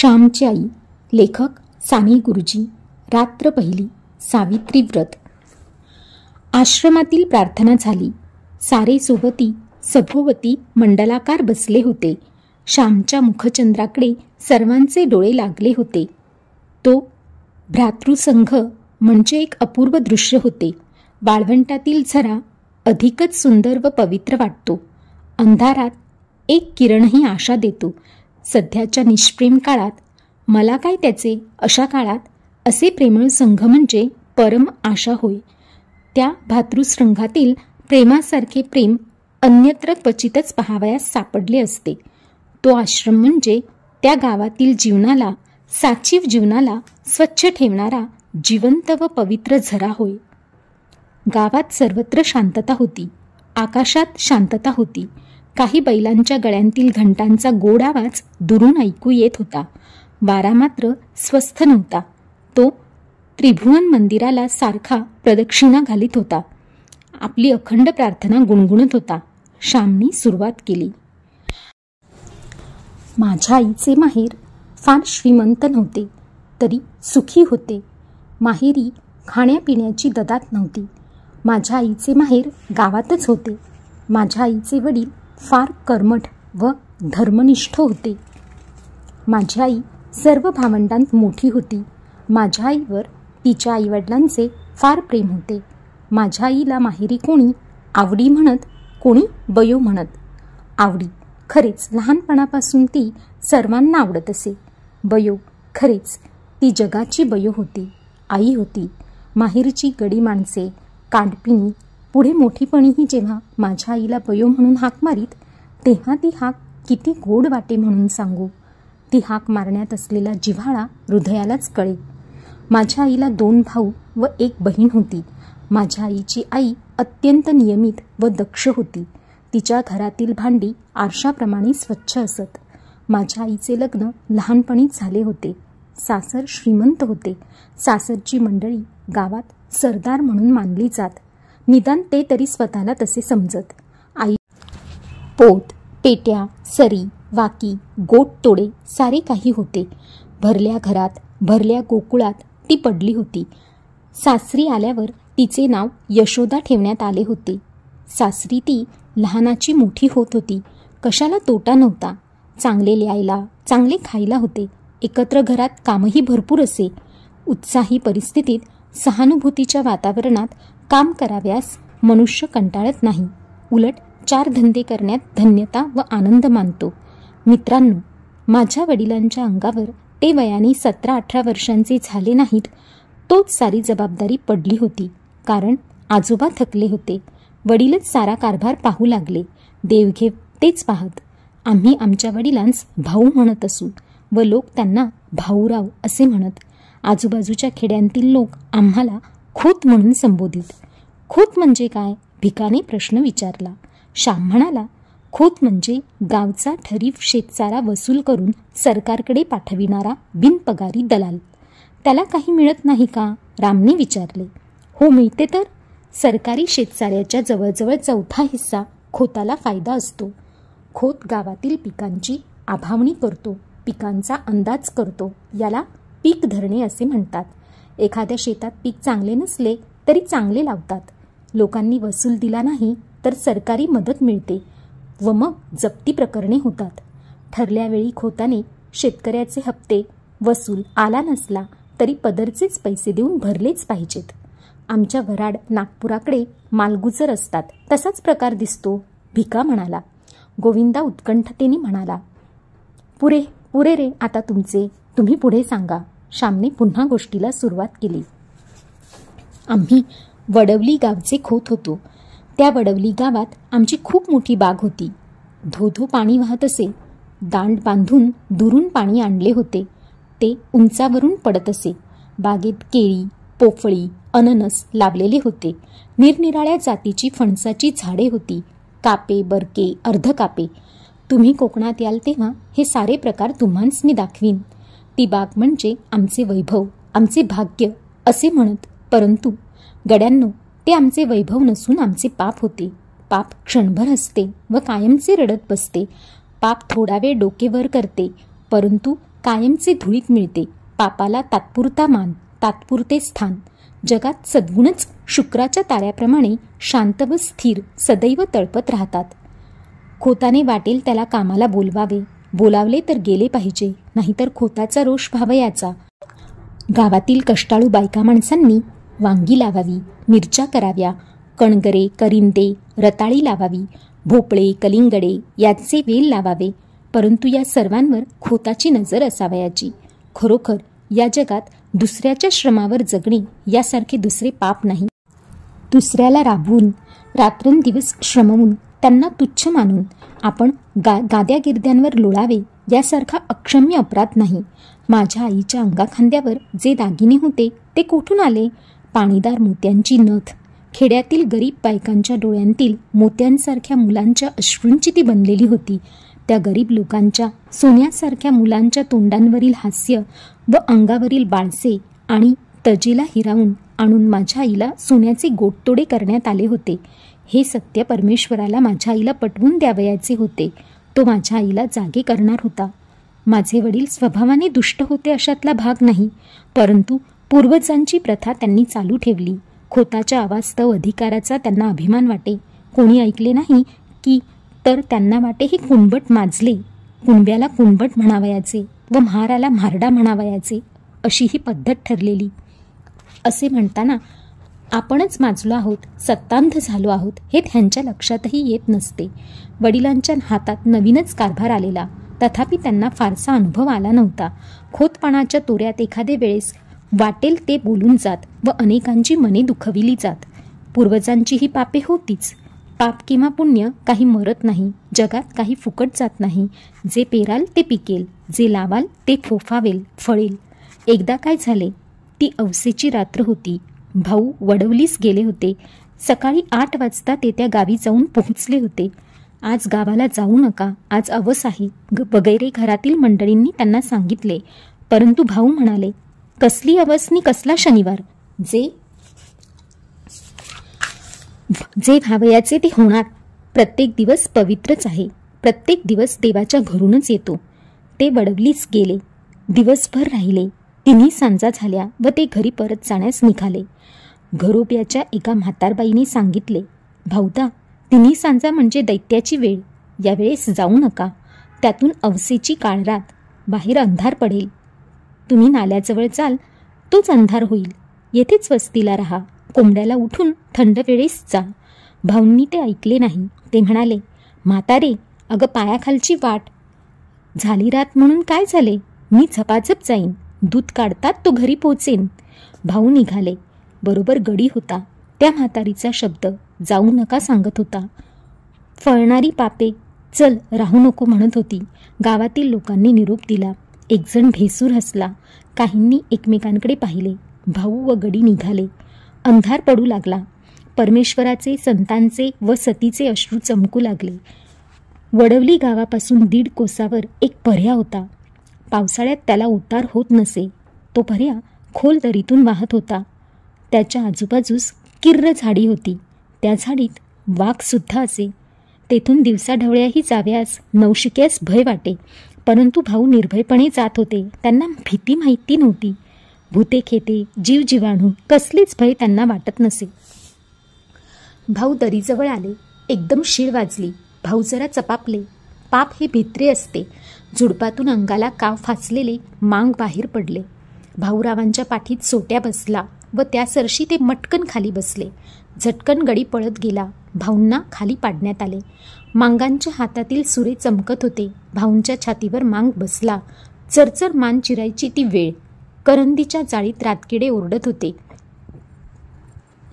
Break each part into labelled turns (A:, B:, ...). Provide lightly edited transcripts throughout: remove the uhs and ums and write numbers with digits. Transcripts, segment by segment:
A: श्यामची आई. लेखक साने गुरुजी. रात्र पहिली. सावित्री व्रत. आश्रमातील प्रार्थना झाली. सारे सोबती सभोवती मंडलाकार बसले होते. श्यामच्या मुखचंद्राकडे सर्वांचे डोळे लागले होते. तो भ्रातृसंघ म्हणजे एक अपूर्व दृश्य होते. वाळवंटातील झरा अधिकच सुंदर व पवित्र वाटतो. अंधारात एक किरणही आशा देतो. सध्याच्या निष्प्रेम काळात मला काय त्याचे, अशा काळात असे प्रेमळ संघ म्हणजे परम आशा होय. त्या भातृसंघातील प्रेमासारखे प्रेम अन्यत्र क्वचितच पाहावयास सापडले असते. तो आश्रम म्हणजे त्या गावातील जीवनाला, साचीव जीवनाला स्वच्छ ठेवणारा जिवंत व पवित्र झरा होय. गावात सर्वत्र शांतता होती. आकाशात शांतता होती. काही बैलांच्या गळ्यांतील घंटांचा गोड आवाज दुरून ऐकू येत होता. वारा मात्र स्वस्थ नव्हता. तो त्रिभुवन मंदिराला सारखा प्रदक्षिणा घालीत होता. आपली अखंड प्रार्थना गुणगुणत होता. श्यामने सुरुवात केली. माझ्या आईचे माहेर फार श्रीमंत नव्हते, तरी सुखी होते. माहेरी खाण्यापिण्याची ददात नव्हती. माझ्या आईचे माहेर गावातच होते. माझ्या आईचे वडील फार कर्मठ व धर्मनिष्ठ होते. माझी आई सर्व भावंडांत मोठी होती. माझ्या आईवर तिच्या आईवडिलांचे फार प्रेम होते. माझ्या आईला माहेरी कोणी आवडी म्हणत, कोणी बयो म्हणत. आवडी खरेच लहानपणापासून ती सर्वांना आवडत असे. बयो खरेच ती जगाची बयो होती, आई होती. माहेरची गडी माणसे, कांडपिणी, पुढे मोठीपणीही जेव्हा माझ्या आईला बयो म्हणून हाक मारीत, तेव्हा ती हाक किती गोड वाटे म्हणून सांगू. ती हाक मारण्यात असलेला जिव्हाळा हृदयालाच कळे. माझ्या आईला 2 भाऊ व 1 बहीण होती. माझ्या आईची आई अत्यंत नियमित व दक्ष होती. तिच्या घरातील भांडी आरशाप्रमाणे स्वच्छ असत. माझ्या आईचे लग्न लहानपणीच झाले होते. सासर श्रीमंत होते. सासरची मंडळी गावात सरदार म्हणून मानली जात. निदान ते तरी स्वतःला तसे समजत. आई पोत, पेट्या, सरी, वाकी, गोट तोडे सारे काही होते. भरल्या घरात, भरल्या गोकुळात ती पडली होती. सासरी आल्यावर तिचे नाव यशोदा ठेवण्यात आले होते. सासरी ती लहानाची मोठी होत होती. कशाला तोटा नव्हता. चांगले लिहायला, चांगले खायला होते. एकत्र घरात कामही भरपूर असे. उत्साही परिस्थितीत, सहानुभूतीच्या वातावरणात काम कराव्यास मनुष्य कंटाळत नाही. उलट 4 धंदे करण्यात धन्यता व आनंद मानतो. मित्रांनो, माझ्या वडिलांच्या अंगावर ते वयाने 17-18 वर्षांचे झाले नाहीत, तोच सारी जबाबदारी पडली होती. कारण आजोबा थकले होते. वडीलच सारा कारभार पाहू लागले. देवघेव तेच पाहत. आम्ही आमच्या वडिलांस भाऊ म्हणत असू व लोक त्यांना भाऊराव असे म्हणत. आजूबाजूच्या खेड्यांतील लोक आम्हाला खोत म्हणून संबोधित. खोत म्हणजे काय? भिकाने प्रश्न विचारला. श्याम म्हणाला, खोत म्हणजे गावचा ठरीव शेतचारा वसूल करून सरकारकडे पाठविणारा बिनपगारी दलाल. त्याला काही मिळत नाही का? रामने विचारले. हो, मिळते तर. सरकारी शेतचाऱ्याच्या जवळजवळ 1/4 हिस्सा खोताला फायदा असतो. खोत गावातील पिकांची आभावणी करतो, पिकांचा अंदाज करतो. याला पीक धरणे असे म्हणतात. एखाद्या शेतात पीक चांगले नसले तरी चांगले लावतात. लोकांनी वसूल दिला नाही तर सरकारी मदत मिळते व मग जप्ती प्रकरणे होतात. ठरल्या वेळी खोताने शेतकऱ्याचे हप्ते वसूल आला नसला तरी पदरचेच पैसे देऊन भरलेच पाहिजेत. आमच्या वराड नागपुराकडे मालगुजर असतात, तसाच प्रकार दिसतो, भिका म्हणाला. गोविंदा उत्कंठतेने म्हणाला, पुरे पुरे रे आता तुमचे, तुम्ही पुढे सांगा. श्यामने पुन्हा गोष्टीला सुरुवात केली. आम्ही वडवली गावचे खोत होतो. त्या वडवली गावात आमची खूप मोठी बाग होती. धोधो पाणी वाहत असे. दांड बांधून दुरून पाणी आणले होते. ते उंचावरून पडत असे. बागेत केळी, पोफळी, अननस लावलेले होते. निरनिराळ्या जातीची फणसाची झाडे होती. कापे, बरके, अर्धकापे. तुम्ही कोकणात याल तेव्हा हे सारे प्रकार तुम्हांस मी दाखवीन. ती बाग म्हणजे आमचे वैभव, आमचे भाग्य असे म्हणत. परंतु गड्यांनो, ते आमचे वैभव नसून आमचे पाप होते. पाप क्षणभर असते व कायमचे रडत बसते. पाप थोडा वेळ डोके वर करते, परंतु कायमचे धुळीत मिळते. पापाला तात्पुरता मान, तात्पुरते स्थान. जगात सद्गुणच शुक्राच्या ताऱ्याप्रमाणे शांत व स्थिर सदैव तळपत राहतात. खोताने वाटेल त्याला कामाला बोलवावे, बोलावले तर गेले पाहिजे, नाहीतर खोताचा रोष व्हावयाचा. गावातील कष्टाळू बायका माणसांनी वांगी लावावी, मिरच्या कराव्या, कणगरे, करिंदे, रताळी लावावी, भोपळे, कलिंगडे याचे वेल लावावे. परंतु या सर्वांवर खोताची नजर असावयाची. खरोखर या जगात दुसऱ्याच्या श्रमावर जगणे यासारखे दुसरे पाप नाही. दुसऱ्याला राबवून, रात्रंदिवस श्रमवून, त्यांना तुच्छ मानून आपण गाद्यागिर्द्यांवर लोळावे यासारखा अक्षम्य अपराध नाही. माझ्या आईच्या अंगाखांद्यावर जे दागिने होते ते कोठून आले? पाणीदार मोत्यांची नथ. खेड्यातील गरीब बायकांच्या डोळ्यांतील मोत्यांसारख्या मुलांच्या अश्रूंची ती बनलेली होती. त्या गरीब लोकांच्या सोन्यासारख्या मुलांच्या तोंडांवरील हास्य व अंगावरील बाळसे आणि तजेला हिरावून आणून माझ्या आईला सोन्याचे गोटतोडे करण्यात आले होते. हे सत्य परमेश्वराला माझ्या आईला पटवून द्यावयाचे होते. तो माझ्या आईला जागे करणार होता. माझे वडील स्वभावाने दुष्ट होते अशातला भाग नाही, परंतु पूर्वजांची प्रथा त्यांनी चालू ठेवली. खोताच्या अवास्तव अधिकाराचा त्यांना अभिमान वाटे. कोणी ऐकले नाही की तर त्यांना वाटे हे कुणबट माजले. कुणब्याला कुणबट म्हणावयाचे व म्हाराला म्हारडा म्हणावयाचे, अशी ही पद्धत ठरलेली. असे म्हणताना आपणच माजलो आहोत, सत्तांध झालो आहोत हे त्यांच्या लक्षातही येत नसते. वडिलांच्या हातात नवीनच कारभार आलेला, तथापि त्यांना फारसा अनुभव आला नव्हता. खोतपणाच्या तोऱ्यात एखादे वेळेस वाटेल ते बोलून जात व अनेकांची मने दुखविली जात. पूर्वजांची ही पापे होतीच. पाप किंवा पुण्य काही मरत नाही. जगात काही फुकट जात नाही. जे पेराल ते पिकेल, जे लावाल ते फोफावेल, फळेल. एकदा काय झाले, ती अवसेची रात्र होती. भाऊ वडवलीस गेले होते. सकाळी 8 वाजता ते त्या गावी जाऊन पोहोचले होते. आज गावाला जाऊ नका, आज अवस आहे वगैरे घरातील मंडळींनी त्यांना सांगितले. परंतु भाऊ म्हणाले, कसली अवसनी कसला शनिवार? जे व्हावयाचे ते होणार. प्रत्येक दिवस पवित्रच आहे. प्रत्येक दिवस देवाच्या घरूनच येतो. ते वडवलीस गेले. दिवसभर राहिले. 3 सांजा झाल्या व ते घरी परत जाण्यास निघाले. घरोब्याच्या एका म्हातारबाईने सांगितले, भाऊदा, 3 सांजा म्हणजे दैत्याची वेळ. यावेळेस जाऊ नका. त्यातून अवसेची काळरात. बाहेर अंधार पडेल. तुम्ही नाल्याजवळ जाल, तोच अंधार होईल. येथेच वस्तीला राहा. कोंबड्याला उठून थंड वेळेस जा. भाऊंनी ते ऐकले नाही. ते म्हणाले, म्हातारे, अगं पायाखालची वाट. झाली रात म्हणून काय झाले? मी झपाझप जाईन. दूध काढतात तो घरी पोचेन. भाऊ निघाले. बरोबर गडी होता. त्या म्हातारीचा शब्द जाऊ नका सांगत होता. फळणारी पापे चल राहू नको म्हणत होती. गावातील लोकांनी निरोप दिला. एकजण भेसूर हसला. काहींनी एकमेकांकडे पाहिले. भाऊ व गडी निघाले. अंधार पडू लागला. परमेश्वराचे, संतांचे व सतीचे अश्रू चमकू लागले. वडवली गावापासून 1.5 कोसावर एक पर्या होता. पावसाळ्यात त्याला उतार होत नसे. तो पर्या खोल दरीतून वाहत होता. त्याच्या आजूबाजूस किर्र झाडी होती. त्या झाडीत वाघसुद्धा असे. तेथून दिवसाढवळ्याही जाव्यास नवशिक्यास भय वाटे. परंतु भाऊ निर्भयपणे जात होते. त्यांना भीती माहिती नव्हती. भूते खेते, जीवजीवाणू कसलेच भय त्यांना वाटत नसे. भाऊ दरीजवळ आले. एकदम शीळ वाजली. भाऊ जरा चपापले. पाप हे भित्रे असते. झुडपातून अंगाला काव फासलेले मांग बाहेर पडले. भाऊरावांच्या पाठीत सोट्या बसला व त्या सरशी ते मटकन खाली बसले. झटकन गडी पळत गेला. भाऊंना खाली पाडण्यात आले. मांगांच्या हातातील सुरे चमकत होते. भाऊंच्या छातीवर मांग बसला. चरचर मान चिरायची ती वेळ. करंदीच्या जाळीत रातकिडे ओरडत होते.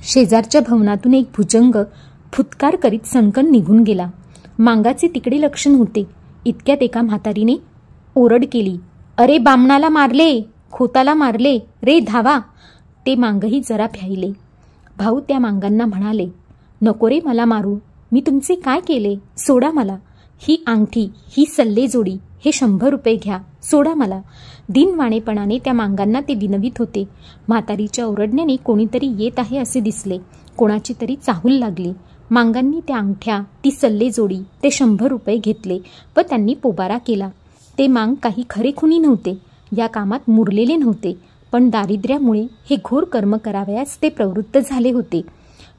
A: शेजारच्या भवनातून एक भुजंग फुत्कार करीत सणकण निघून गेला. मांगाचे तिकडे लक्ष नव्हते. इतक्यात एका म्हातारीने ओरड केली, अरे बामणाला मारले, खोताला मारले रे, धावा. ते मांगही जरा भ्यायले. भाऊ त्या मांगांना म्हणाले, नको रे मला मारू. मी तुमचे काय केले? सोडा मला. ही अंगठी, ही सल्लेजोडी, हे 100 रुपये घ्या. सोडा मला. दिनवाणेपणाने त्या मांगांना ते विनवित होते. म्हातारीच्या ओरडण्याने कोणीतरी येत आहे असे दिसले. कोणाची तरी चाहूल लागली. मांगांनी त्या अंगठ्या, ती सल्लेजोडी, ते 100 रुपये घेतले व त्यांनी पोबारा केला. ते मांग काही खरेखुनी नव्हते, या कामात मुरलेले नव्हते, पण दारिद्र्यामुळे हे घोर कर्म करावयास ते प्रवृत्त झाले होते.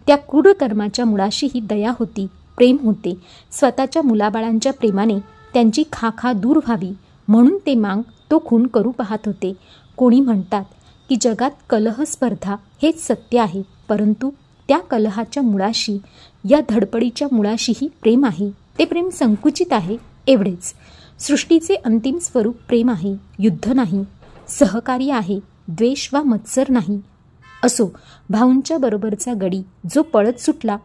A: त्या क्रूर कर्माच्या मुळाशीही दया होती, प्रेम होते. स्वतःच्या मुलाबाळांच्या प्रेमाने त्यांची खाखा दूर व्हावी म्हणून ते मांग तो खून करू पाहत होते. कोणी म्हणतात की जगात कलह स्पर्धा हेच सत्य आहे, परंतु त्या कलहाच्या मुळाशी, या धडपडीच्या मुळाशीही प्रेम आहे. ते प्रेम संकुचित आहे एवढेच. सृष्टीचे अंतिम स्वरूप प्रेम आहे, युद्ध नाही. सहकार्य आहे, द्वेष वा मत्सर नाही. असो, भाऊंच्या बरोबरचा गडी जो पळत सुटला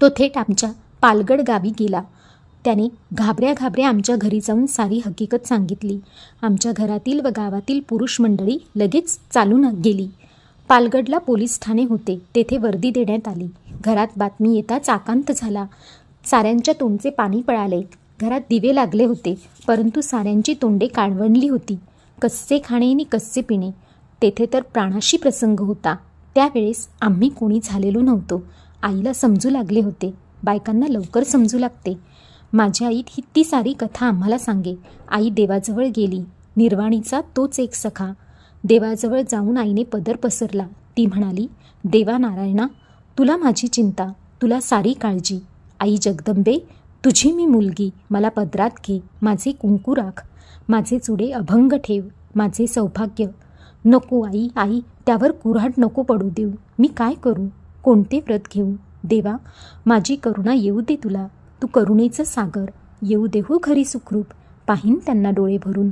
A: तो थेट आमच्या पालगड गावी गेला. त्याने घाबऱ्या घाबऱ्या आमच्या घरी जाऊन सारी हकीकत सांगितली. आमच्या घरातील व गावातील पुरुष मंडळी लगेच चालून गेली. पालगडला पोलीस ठाणे होते, तेथे वर्दी देण्यात आली. घरात बातमी येताच आकांत झाला. साऱ्यांच्या तोंडचे पाणी पळाले. घरात दिवे लागले होते, परंतु साऱ्यांची तोंडे काळवंडली होती. कस्से खाणे आणि कस्से पिणे, तेथे तर प्राणाशी प्रसंग होता. त्यावेळेस आम्ही कोणी झालेलो नव्हतो. आईला समजू लागले होते. बायकांना लवकर समजू लागते. माझी आई ती सारी कथा आम्हाला सांगे. आई देवाजवळ गेली. निर्वाणीचा तोच एक सखा. देवाजवळ जाऊन आईने पदर पसरला. ती म्हणाली, देवा नारायणा, तुला माझी चिंता, तुला सारी काळजी. आई जगदंबे, तुझी मी मुलगी, मला पदरात घे, माझे कुंकू राख, माझे चुडे अभंग ठेव, माझे सौभाग्य. नको आई, आई, त्यावर कुऱ्हाड नको पडू देऊ. मी काय करू, कोणते व्रत घेऊ? देवा, माझी करुणा येऊ दे तुला. तू करुणेचं सागर, येऊ देहू घरी सुखरूप, पाहीन त्यांना डोळे भरून.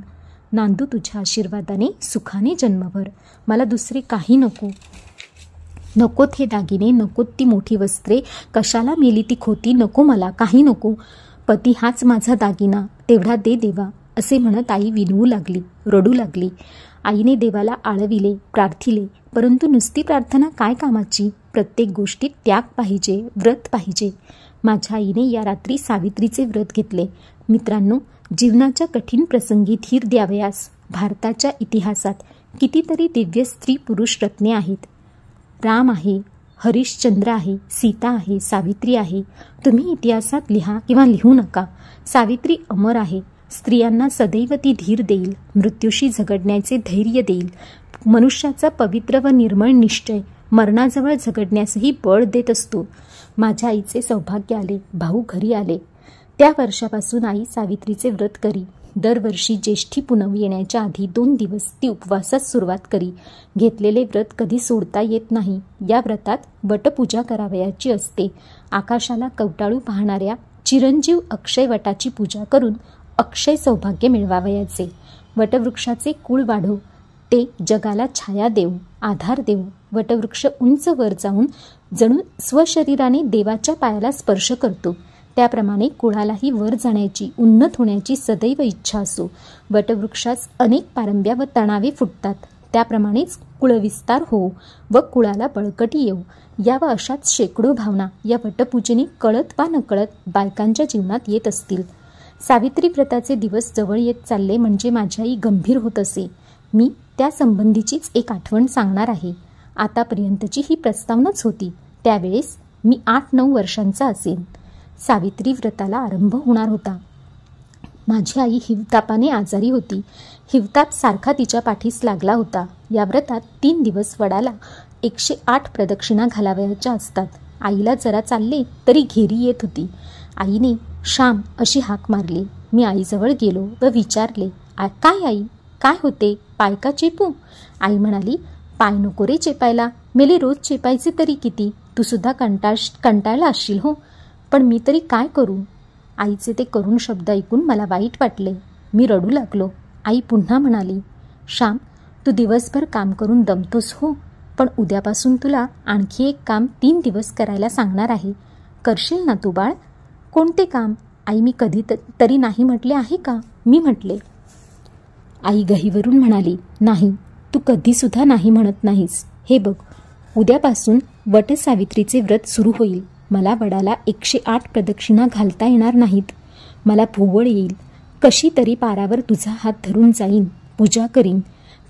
A: नांदू तुझ्या आशीर्वादाने सुखाने जन्मभर. मला दुसरे काही नको. नकोत हे दागिने, नकोत ती मोठी वस्त्रे, कशाला मेली ती खोती, नको मला काही नको. पती हाच माझा दागिना, तेवढा दे देवा. असे म्हणत आई विनवू लागली, रडू लागली. आईने देवाला आळविले, प्रार्थिले, परंतु नुसती प्रार्थना काय कामाची? प्रत्येक गोष्टीत त्याग पाहिजे, व्रत पाहिजे. माझ्या आईने या रात्री सावित्रीचे व्रत घेतले. मित्रांनो, जीवनाच्या कठीण प्रसंगी धीर द्यावयास भारताच्या इतिहासात कितीतरी दिव्य स्त्री पुरुष रत्ने आहेत. राम आहे, हरिश्चंद्र आहे, सीता आहे, सावित्री आहे. तुम्ही इतिहासात लिहा किंवा लिहू नका, सावित्री अमर आहे. स्त्रियांना सदैव ती धीर देईल, मृत्यूशी झगडण्याचे धैर्य देईल. मनुष्याचा पवित्र व निर्मळ निश्चय मरणाजवळ झगडण्यासही बळ देत असतो. माझ्या आईचे सौभाग्य आले. भाऊ घरी आले. त्या वर्षापासून आई सावित्रीचे व्रत करी. दरवर्षी ज्येष्ठी पुनव येण्याच्या आधी 2 दिवस ती उपवासास सुरुवात करी. घेतलेले व्रत कधी सोडता येत नाही. या व्रतात वटपूजा करावयाची असते. आकाशाला कवटाळू पाहणाऱ्या चिरंजीव अक्षय वटाची पूजा करून अक्षय सौभाग्य मिळवावयाचे. वटवृक्षाचे कुळ वाढो, ते जगाला छाया देऊ, आधार देऊ. वटवृक्ष उंच वर जाऊन जणू स्वशरीराने देवाच्या पायाला स्पर्श करतो. त्याप्रमाणे कुळालाही वर जाण्याची, उन्नत होण्याची सदैव इच्छा असो. वटवृक्षास अनेक पारंब्या व तणावे फुटतात. त्याप्रमाणेच कुळविस्तार होऊ व कुळाला बळकटी येऊ. या व अशाच शेकडो भावना या वटपूजेने कळत वा नकळत बायकांच्या जीवनात येत असतील. सावित्री व्रताचे दिवस जवळ येत चालले म्हणजे माझी आई गंभीर होत असे. मी त्या संबंधीचीच एक आठवण सांगणार आहे. आतापर्यंतची ही प्रस्तावनाच होती. त्यावेळेस मी 8-9 वर्षांचा असेन. सावित्री व्रताला आरंभ होणार होता. माझी आई हिवतापाने आजारी होती. हिवताप सारखा तिच्या पाठीस लागला होता. या व्रतात 3 दिवस वडाला 108 प्रदक्षिणा घालावयाच्या असतात. आईला जरा चालले तरी घेरी येत होती. आईने श्याम अशी हाक मारली. मी आईजवळ गेलो व विचारले, काय आई, काय होते, पाय का चेपू? आई म्हणाली, पाय नको रे चेपायला, मेले रोज चेपायचे तरी किती, तू सुद्धा कंटाळला असशील हो, पण मी तरी काय करू? आईचे ते करुण शब्द ऐकून मला वाईट वाटले. मी रडू लागलो. आई पुन्हा म्हणाली, श्याम, तू दिवसभर काम करून दमतोस हो, पण उद्यापासून तुला आणखी एक काम 3 दिवस करायला सांगणार आहे. करशील ना तू बाळ? कोणते काम? आई, मी कधी तरी नाही म्हटले आहे का? मी म्हटले. आई गहीवरून म्हणाली, नाही, तू कधीसुद्धा नाही म्हणत नाहीस. हे बघ, उद्यापासून वटसावित्रीचे व्रत सुरू होईल. मला वडाला 108 प्रदक्षिणा घालता येणार नाहीत. मला भोवळ येईल. कशी तरी पारावर तुझा हात धरून जाईन, पूजा करीन,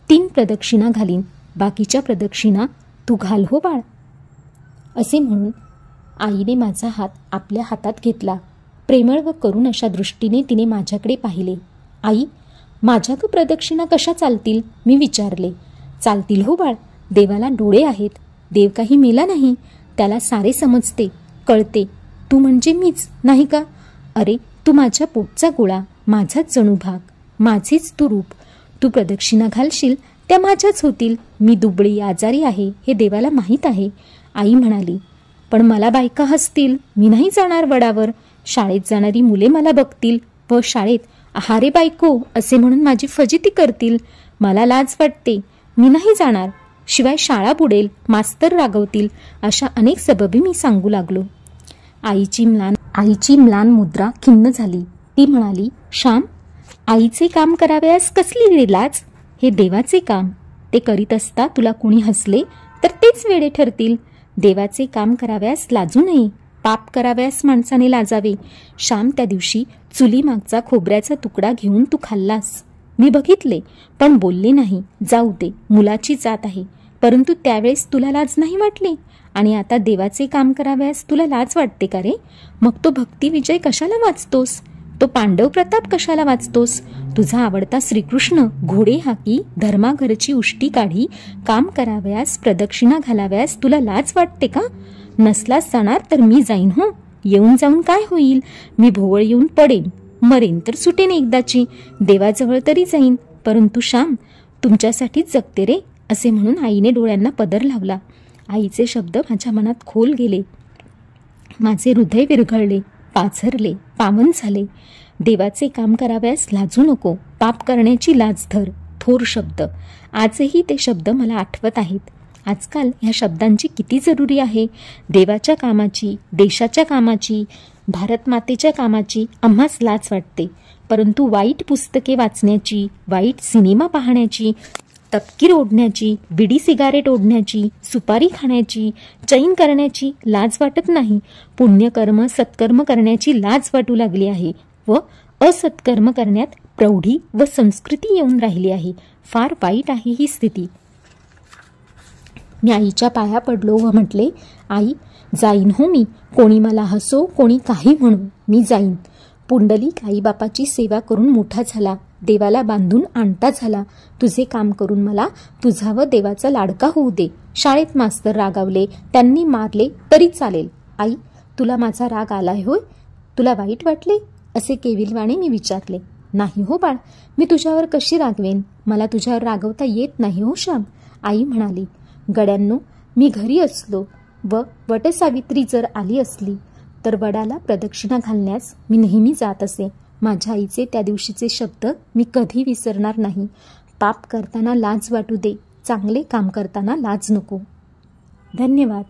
A: 3 प्रदक्षिणा घालीन, बाकीच्या प्रदक्षिणा तू घाल हो बाळ. असे म्हणून आईने माझा हात आपल्या हातात घेतला. प्रेमळ व करुण अशा दृष्टीने तिने माझ्याकडे पाहिले. आई, माझ्या तू प्रदक्षिणा कशा चालतील? मी विचारले. चालतील हो बाळ, देवाला डोळे आहेत. देव काही मेला नाही, त्याला सारे समजते, कळते. तू म्हणजे मीच, नाही का? अरे, तू माझ्या पोटचा गोळा, माझाच जणू भाग, माझेच तू रूप. तू प्रदक्षिणा घालशील त्या माझ्याच होतील. मी दुबळी आजारी आहे हे देवाला माहीत आहे. आई म्हणाली, पण मला बायका हसतील, मी नाही जाणार वडावर. शाळेत जाणारी मुले मला बघतील व शाळेत आहारे बायको असे म्हणून माझी फजिती करतील. मला लाज वाटते, मी नाही जाणार. शिवाय शाळा बुडेल, मास्तर रागवतील. अशा अनेक सबबी मी सांगू लागलो. आईची म्लान मुद्रा खिन्न झाली. ती म्हणाली, श्याम, आईचे काम करावयास कसली रे लाज? हे देवाचे काम. ते करीत असता तुला कोणी हसले तर तेच वेडे ठरतील. देवाचे काम करावयास लाजू नये. पाप करावयास माणसाने लाजावे. श्याम, त्या दिवशी चुलीमागचा खोबऱ्याचा तुकडा घेऊन तू खाल्लास. मी बघितले, पण बोलले नाही. जाऊ दे, मुलाची जात आहे. परंतु त्यावेळेस तुला लाज नाही वाटली, आणि आता देवाचे काम करावयास तुला लाज वाटते का रे? मग तो भक्ती विजय कशाला वाचतोस? तो पांडव प्रताप कशाला वाचतोस? तुझा आवडता श्रीकृष्ण घोडे हाकी, धर्माघरची उष्टी काढी, काम करावयास, प्रदक्षिणा घालावयास तुला लाज वाटते का? नसलास जाणार तर मी जाईन. हो, येऊन जाऊन काय होईल? मी भोवळ येऊन पडेन, मरेन तर सुटेन एकदाची. देवाजवळ तरी जाईन. परंतु श्याम, तुमच्यासाठीच जगते रे, असे म्हणून आईने डोळ्यांना पदर लावला. आईचे शब्द माझ्या मनात खोल गेले. माझे हृदय विरघळले, पाझरले, पावन झाले. देवाचे काम करावयास लाजू नको, पाप करण्याची लाज धर. थोर शब्द. आजही ते शब्द मला आठवत आहेत. आजकाल ह्या शब्दांची किती जरुरी आहे. देवाच्या कामाची, देशाच्या कामाची, भारत मातेच्या कामाची आम्हास लाज वाटते. परंतु वाईट पुस्तके वाचण्याची, वाईट सिनेमा पाहण्याची, तपकीर ओढण्याची, बिडी सिगारेट ओढण्याची, सुपारी खाण्याची, चैन करण्याची लाज वाटत नाही. पुण्यकर्म, सत्कर्म करण्याची लाज वाटू लागली आहे व असत्कर्म करण्यात प्रौढी व संस्कृती येऊन राहिली आहे. फार वाईट आहे ही स्थिती. मी आईच्या पाया पडलो व म्हटले, आई, जाईन हो मी. कोणी मला हसो, कोणी काही म्हणू, मी जाईन. पुंडलिक आईबापाची सेवा करून मोठा झाला, देवाला बांधून आणता झाला. तुझे काम करून मला तुझा व देवाचा लाडका होऊ दे. शाळेत मास्तर रागावले, त्यांनी मारले तरी चालेल. आई, तुला माझा राग आलाय होय? तुला वाईट वाटले? असे केविलवाणे मी विचारले. नाही हो बाळ, मी तुझ्यावर कशी रागवेन? मला तुझ्यावर रागवता येत नाही हो श्याम. आई म्हणाली, गड्यांनो, मी घरी असलो व वटसावित्री जर आली असली तर वडाला प्रदक्षिणा घालण्यास मी नेहमी जात असे. माझ्या आईचे त्या दिवशीचे शब्द मी कधी विसरणार नाही. पाप करताना लाज वाटू दे, चांगले काम करताना लाज नको. धन्यवाद.